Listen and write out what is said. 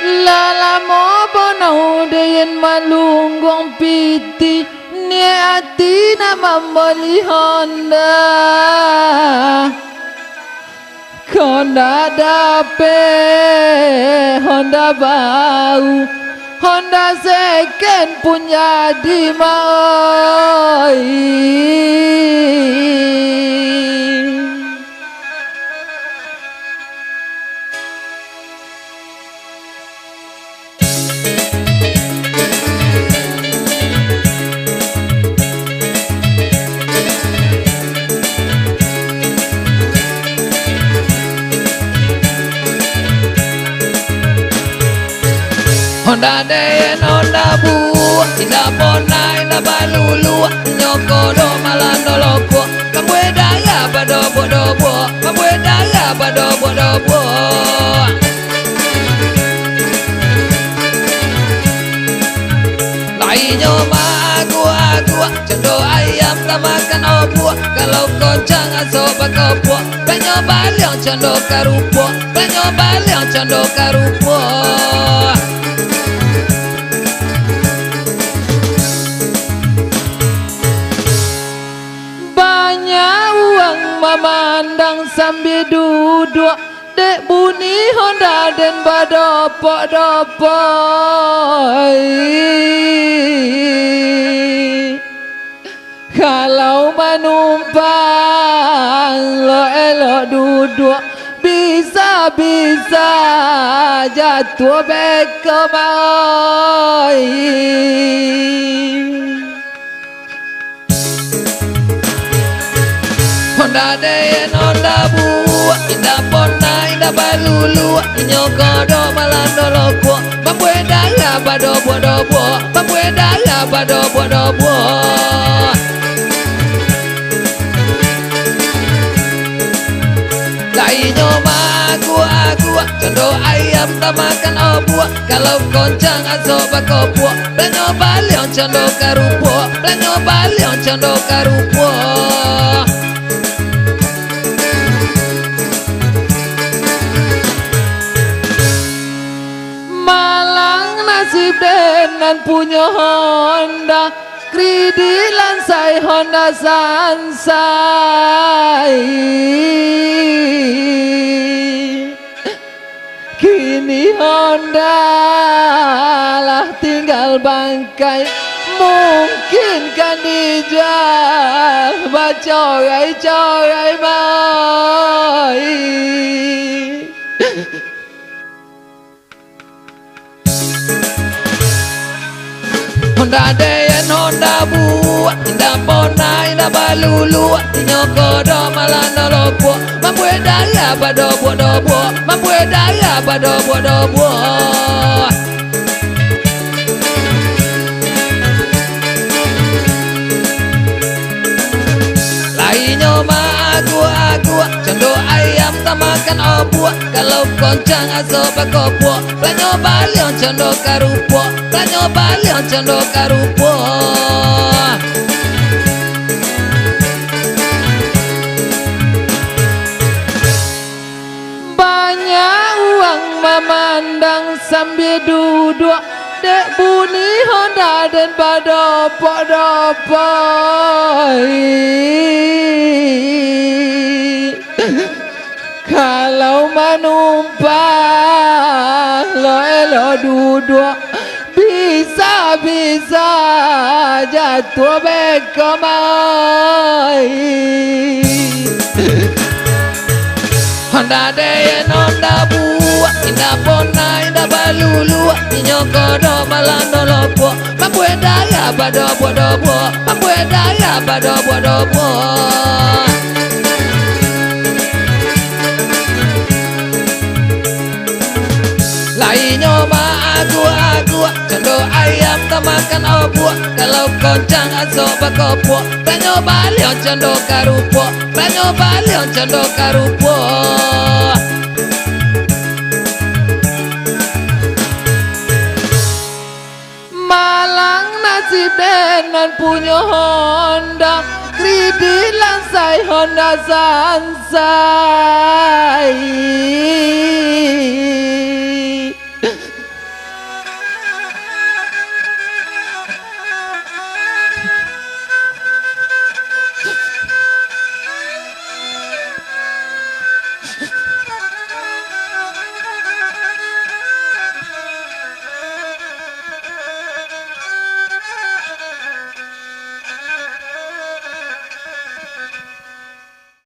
Lalamo bonau dayan malunggong piti niati na mamali Honda Honda dape Honda bau Honda second punya di mai Honda dayan Honda bu Indah pona indah balulu Nyoko do malando loko Kamwe daya badobo dobo Kamwe daya badobo dobo Lainyo ma aku Cendo ayam tak makan opo Kalau koncang aso bakopo Banyo baliang cendo karupo Banyo baliang cendo karupo Memandang sambil duduk dek bunyi Honda dan badopok-dopok kalau menumpang lo elok duduk bisa-bisa jatuh beko mai Honda dayan Honda bu Indah pona indah balulu Nyoko do malando loko Mamwe daya badobo-dobo Mamwe daya badobo-dobo Lainyo ma aku Cendo ayam tak makan opo Kalau koncang aso bakopo Blanyo balion cendo karupo Blanyo balion cendo karupo Nasib dengan punya Honda Kredilan saya Honda Sansai Kini Honda lah tinggal bangkai Mungkin kan dijual Bacorai-corai mai Honda dayan Honda bu Indah pona indah balulu Nyoko do malando lopo Mamwe daya badobo-dobo Mamwe daya badobo-dobo Lainyo ma aku Cendo ayam tak makan opo Kalau koncang aso bakopo Blanyo balion cendo karupo Blanyo balion cendo karupo Banyak uang memandang sambil duduk Dek bunyi Honda dan badopok-dopok Kalau menumpang lo elo duduk Bisa-bisa jatuh bekomai Honda Dayan Honda Bua Indah Pona Indah Balulu Inyokodo Malando Lopo Mabue Daya Badobo Dobo Mabue Daya Badobo Dobo Lai nyoba aku Condo ayam tak makan opo Kalau koncang asok bakopo Tak nyoba lion condo karupo Tak nyoba lion condo karupo Malang nasib dengan punya Honda Kredit langsai Honda Sansai